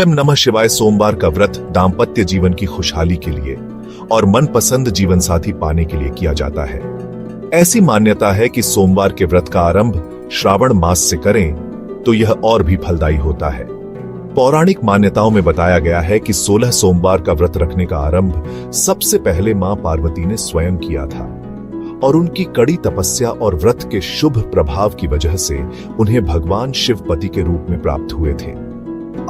ओम नमः शिवाय। सोमवार का व्रत दाम्पत्य जीवन की खुशहाली के लिए और मनपसंद जीवन साथी पाने के लिए किया जाता है। ऐसी मान्यता है कि सोमवार के व्रत का आरंभ श्रावण मास से करें तो यह और भी फलदायी होता है। पौराणिक मान्यताओं में बताया गया है कि 16 सोमवार का व्रत रखने का आरंभ सबसे पहले मां पार्वती ने स्वयं किया था और उनकी कड़ी तपस्या और व्रत के शुभ प्रभाव की वजह से उन्हें भगवान शिव पति के रूप में प्राप्त हुए थे।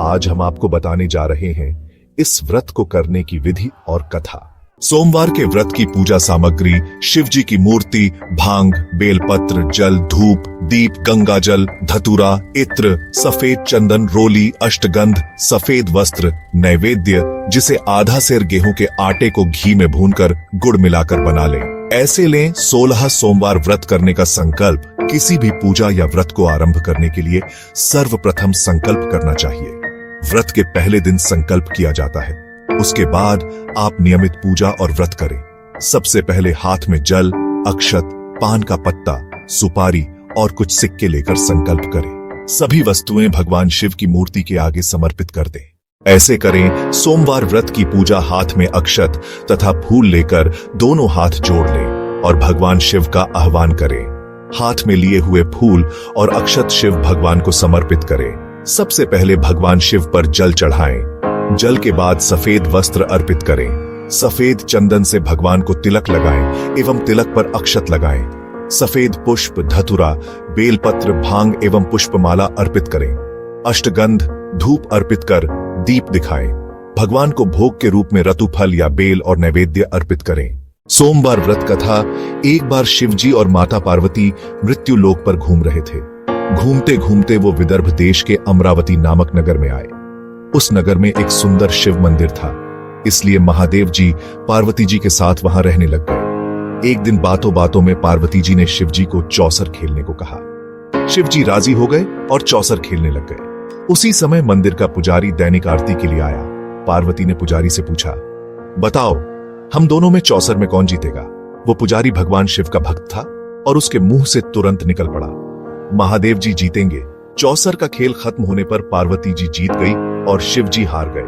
आज हम आपको बताने जा रहे हैं इस व्रत को करने की विधि और कथा। सोमवार के व्रत की पूजा सामग्री: शिव जी की मूर्ति, भांग, बेलपत्र, जल, धूप, दीप, गंगा जल, धतूरा, इत्र, सफेद चंदन, रोली, अष्टगंध, सफेद वस्त्र, नैवेद्य जिसे आधा सेर गेहूं के आटे को घी में भूनकर गुड़ मिलाकर बना लें। ऐसे लें 16 सोमवार व्रत करने का संकल्प। किसी भी पूजा या व्रत को आरंभ करने के लिए सर्वप्रथम संकल्प करना चाहिए। व्रत के पहले दिन संकल्प किया जाता है, उसके बाद आप नियमित पूजा और व्रत करें। सबसे पहले हाथ में जल, अक्षत, पान का पत्ता, सुपारी और कुछ सिक्के लेकर संकल्प करें। सभी वस्तुएं भगवान शिव की मूर्ति के आगे समर्पित कर दें। ऐसे करें। सोमवार व्रत की पूजा हाथ में अक्षत तथा फूल लेकर दोनों हाथ जोड़ लें और भगवान शिव का आह्वान करें। हाथ में लिए हुए फूल और अक्षत शिव भगवान को समर्पित करें। सबसे पहले भगवान शिव पर जल चढ़ाएं। जल के बाद सफेद वस्त्र अर्पित करें। सफेद चंदन से भगवान को तिलक लगाएं एवं तिलक पर अक्षत लगाएं। सफेद पुष्प, धतुरा, बेलपत्र, भांग एवं पुष्पमाला अर्पित करें। अष्टगंध, धूप अर्पित कर दीप दिखाएं। भगवान को भोग के रूप में रतुफल या बेल और नैवेद्य अर्पित करें। सोमवार व्रत कथा: एक बार शिवजी और माता पार्वती मृत्यु लोक पर घूम रहे थे। घूमते घूमते वो विदर्भ देश के अमरावती नामक नगर में आए। उस नगर में एक सुंदर शिव मंदिर था, इसलिए महादेव जी पार्वती जी के साथ वहां रहने लग गए। एक दिन बातों बातों में पार्वती जी ने शिव जी को चौसर खेलने को कहा। शिव जी राजी हो गए और चौसर खेलने लग गए। उसी समय मंदिर का पुजारी दैनिक आरती के लिए आया। पार्वती ने पुजारी से पूछा, बताओ हम दोनों में चौसर में कौन जीतेगा? वो पुजारी भगवान शिव का भक्त था और उसके मुंह से तुरंत निकल पड़ा, महादेव जी जीतेंगे। चौसर का खेल खत्म होने पर पार्वती जी जीत गई और शिव जी हार गए।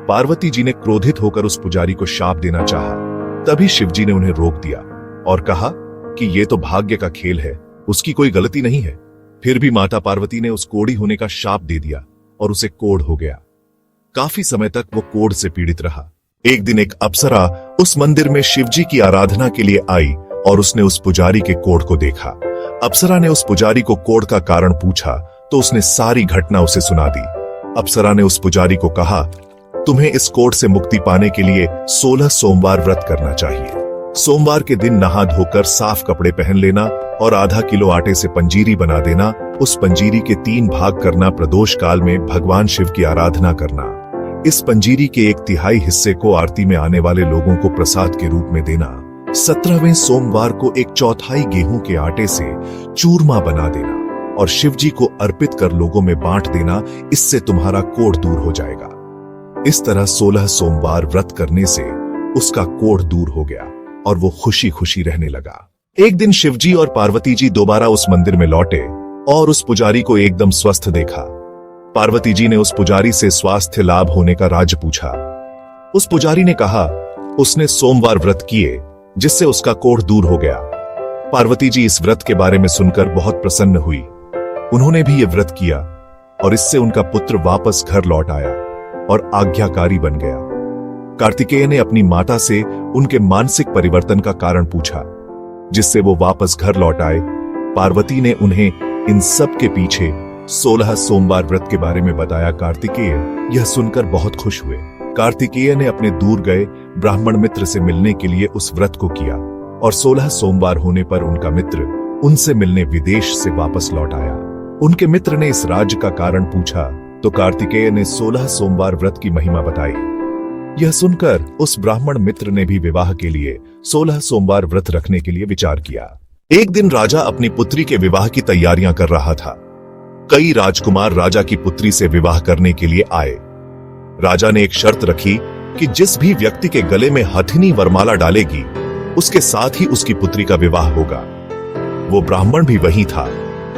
पार्वती जी ने क्रोधित होकर उस पुजारी को शाप देना चाहा, तभी शिव जी ने उन्हें रोक दिया और कहा कि ये तो भाग्य का खेल है, उसकी कोई गलती नहीं है। फिर भी माता पार्वती ने उस कोढ़ी होने का शाप दे दिया और उसे कोढ़ हो गया। काफी समय तक वो कोढ़ से पीड़ित रहा। एक दिन एक अप्सरा उस मंदिर में शिवजी की आराधना के लिए आई और उसने उस पुजारी के कोढ़ को देखा। अप्सरा ने उस पुजारी को कोढ़ का कारण पूछा तो उसने सारी घटना उसे सुना दी। अप्सरा ने उस पुजारी को कहा, तुम्हें इस कोढ़ से मुक्ति पाने के लिए 16 सोमवार व्रत करना चाहिए। सोमवार के दिन नहा धोकर साफ कपड़े पहन लेना और आधा किलो आटे से पंजीरी बना देना। उस पंजीरी के 3 भाग करना। प्रदोष काल में भगवान शिव की आराधना करना। इस पंजीरी के 1/3 हिस्से को आरती में आने वाले लोगों को प्रसाद के रूप में देना। 17वें सोमवार को 1/4 गेहूं के आटे से चूरमा बना देना और शिव जी को अर्पित कर लोगों में बांट देना। इससे तुम्हारा कोढ़ दूर हो जाएगा। इस तरह 16 सोमवार व्रत करने से उसका कोढ़ दूर हो गया और वो खुशी खुशी रहने लगा। एक दिन शिवजी और पार्वती जी दोबारा उस मंदिर में लौटे और उस पुजारी को एकदम स्वस्थ देखा। पार्वती जी ने उस पुजारी से स्वास्थ्य लाभ होने का राज पूछा। उस पुजारी ने कहा, उसने सोमवार व्रत किए जिससे उसका कोढ़ दूर हो गया। पार्वती जी इस व्रत के बारे में सुनकर बहुत प्रसन्न हुई। उन्होंने भी ये व्रत किया और इससे उनका पुत्र वापस घर लौट आया और आज्ञाकारी बन गया। कार्तिकेय ने अपनी माता से उनके मानसिक परिवर्तन का कारण पूछा, जिससे वो वापस घर लौट आए। पार्वती ने उन्हें इन सब के पीछे 16 सोमवार व्रत के बारे में बताया। कार्तिकेय यह सुनकर बहुत खुश हुए। कार्तिकेय ने अपने दूर गए ब्राह्मण मित्र से मिलने के लिए उस व्रत को किया और 16 सोमवार होने पर उनका मित्र उनसे मिलने विदेश से वापस लौट आया। उनके मित्र ने इस राज्य का कारण पूछा तो कार्तिकेय ने 16 सोमवार व्रत की महिमा बताई। यह सुनकर उस ब्राह्मण मित्र ने भी विवाह के लिए 16 सोमवार व्रत रखने के लिए विचार किया। एक दिन राजा अपनी पुत्री के विवाह की तैयारियां कर रहा था। कई राजकुमार राजा की पुत्री से विवाह करने के लिए आए। राजा ने एक शर्त रखी कि जिस भी व्यक्ति के गले में हथिनी वरमाला डालेगी उसके साथ ही उसकी पुत्री का विवाह होगा। वो ब्राह्मण भी वही था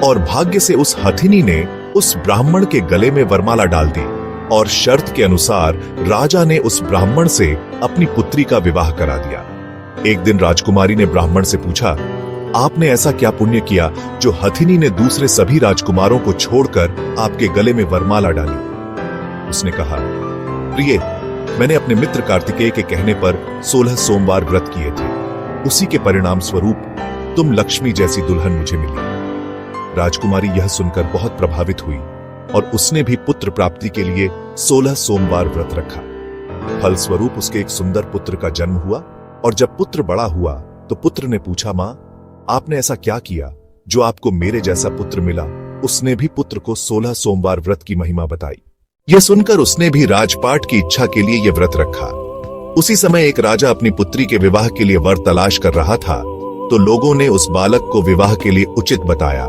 और भाग्य से उस हथिनी ने उस ब्राह्मण के गले में वरमाला डाल दी। और शर्त के अनुसार राजा ने उस ब्राह्मण से अपनी पुत्री का विवाह करा दिया। एक दिन राजकुमारी ने ब्राह्मण से पूछा, आपने ऐसा क्या पुण्य किया जो हथिनी ने दूसरे सभी राजकुमारों को छोड़कर आपके गले में वरमाला डाली? उसने कहा, प्रिय, मैंने अपने मित्र कार्तिकेय के कहने पर 16 सोमवार व्रत किए थे। उसी के परिणाम स्वरूप तुम लक्ष्मी जैसी दुल्हन मुझे मिली। राजकुमारी यह सुनकर बहुत प्रभावित हुई और उसने भी पुत्र प्राप्ति के लिए 16 सोमवार व्रत रखा। फलस्वरूप उसके एक सुंदर पुत्र का जन्म हुआ और जब पुत्र बड़ा हुआ तो पुत्र ने पूछा, मां, आपने ऐसा क्या किया जो आपको मेरे जैसा पुत्र मिला? उसने भी पुत्र को 16 सोमवार व्रत की महिमा बताई। यह सुनकर उसने भी राजपाट की इच्छा के लिए यह व्रत रखा। उसी समय एक राजा अपनी पुत्री के विवाह के लिए वर तलाश कर रहा था तो लोगों ने उस बालक को विवाह के लिए उचित बताया।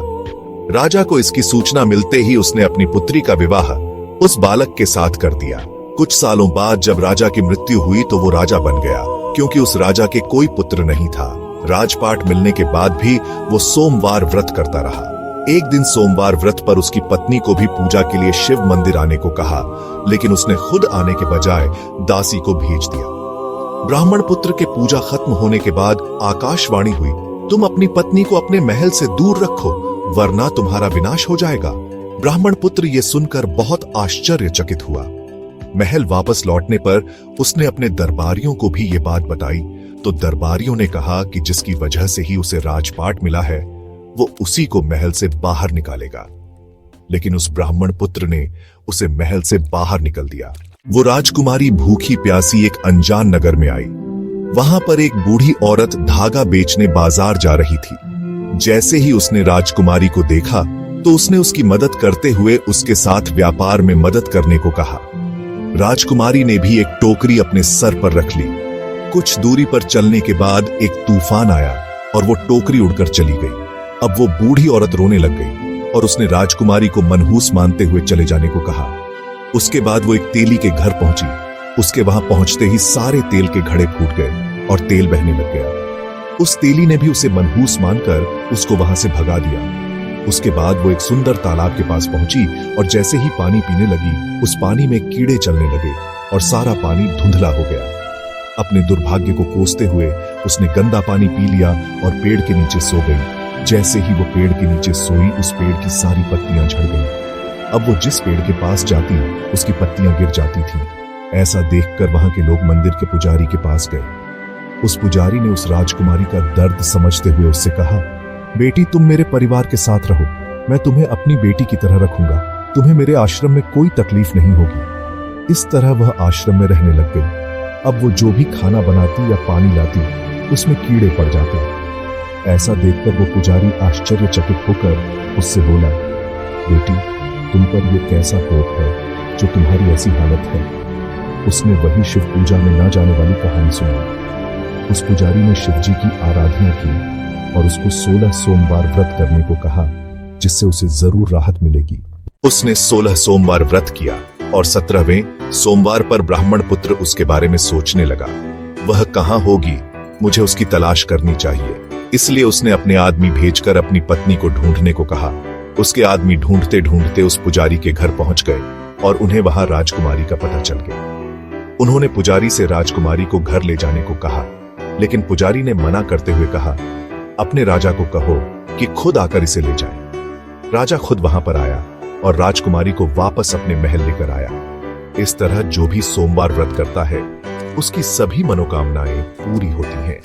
राजा को इसकी सूचना मिलते ही उसने अपनी पुत्री का विवाह उस बालक के साथ कर दिया। कुछ सालों बाद जब राजा की मृत्यु हुई तो वो राजा बन गया, क्योंकि उस राजा के कोई पुत्र नहीं था। राजपाट मिलने के बाद भी वो सोमवार व्रत करता रहा। एक दिन सोमवार व्रत पर उसकी पत्नी को भी पूजा के लिए शिव मंदिर आने को कहा, लेकिन उसने खुद आने के बजाय दासी को भेज दिया। ब्राह्मण पुत्र के पूजा खत्म होने के बाद आकाशवाणी हुई, तुम अपनी पत्नी को अपने महल से दूर रखो, वरना तुम्हारा विनाश हो जाएगा। ब्राह्मण पुत्र ये सुनकर बहुत आश्चर्यचकित हुआ। महल वापस लौटने पर उसने अपने दरबारियों को भी ये बात बताई तो दरबारियों ने कहा कि जिसकी वजह से ही उसे राजपाट मिला है वो उसी को महल से बाहर निकालेगा। लेकिन उस ब्राह्मण पुत्र ने उसे महल से बाहर निकल दिया। वो राजकुमारी भूखी प्यासी एक अनजान नगर में आई। वहां पर एक बूढ़ी औरत धागा बेचने बाजार जा रही थी। जैसे ही उसने राजकुमारी को देखा तो उसने उसकी मदद करते हुए उसके साथ व्यापार में मदद करने को कहा। राजकुमारी ने भी एक टोकरी अपने सर पर रख ली। कुछ दूरी पर चलने के बाद एक तूफान आया और वो टोकरी उड़कर चली गई। अब वो बूढ़ी औरत रोने लग गई और उसने राजकुमारी को मनहूस मानते हुए चले जाने को कहा। उसके बाद वो एक तेली के घर पहुंची। उसके वहां पहुंचते ही सारे तेल के घड़े फूट गए और तेल बहने लग गया। उस तेली ने भी उसे मनहूस मानकर उसको वहां से भगा दिया। उसके बाद वो एक सुंदर तालाब के पास पहुंची और जैसे ही पानी पीने लगी उस पानी में कीड़े चलने लगे और सारा पानी धुंधला हो गया। अपने दुर्भाग्य को कोसते हुए उसने गंदा पानी पी लिया और पेड़ के नीचे सो गई। जैसे ही वो पेड़ के नीचे सोई उस पेड़ की सारी पत्तियां झड़ गईं। अब वो जिस पेड़ के पास जाती उसकी पत्तियां गिर जाती थीं। ऐसा देखकर वहां के लोग मंदिर के पुजारी के पास गए। उस पुजारी ने उस राजकुमारी का दर्द समझते हुए उससे कहा, बेटी, तुम मेरे परिवार के साथ रहो, मैं तुम्हें अपनी बेटी की तरह रखूंगा। तुम्हें मेरे आश्रम में कोई तकलीफ नहीं होगी। इस तरह वह आश्रम में रहने लग गई। अब वो जो भी खाना बनाती या पानी लाती उसमें कीड़े पड़ जाते। ऐसा देखकर वो पुजारी आश्चर्यचकित होकर उससे बोला, बेटी, तुम पर यह कैसा कोप है जो तुम्हारी ऐसी हालत है? उसने वही शिव पूजा में ना जाने वाली कहानी सुनी। उस पुजारी ने शिवजी की आराधना की और उसको 16 सोमवार व्रत करने को कहा, जिससे उसे जरूर राहत मिलेगी। उसने 16 सोमवार व्रत किया और 17वें सोमवार पर ब्राह्मण पुत्र उसके बारे में सोचने लगा। वह कहां होगी, मुझे उसकी तलाश करनी चाहिए। इसलिए उसने अपने आदमी भेजकर अपनी पत्नी को ढूंढने को कहा। उसके आदमी ढूंढते ढूंढते उस पुजारी के घर पहुंच गए और उन्हें वहां राजकुमारी का पता चल गया। उन्होंने पुजारी से राजकुमारी को घर ले जाने को कहा, लेकिन पुजारी ने मना करते हुए कहा, अपने राजा को कहो कि खुद आकर इसे ले जाए। राजा खुद वहां पर आया और राजकुमारी को वापस अपने महल लेकर आया। इस तरह जो भी सोमवार व्रत करता है उसकी सभी मनोकामनाएं पूरी होती हैं।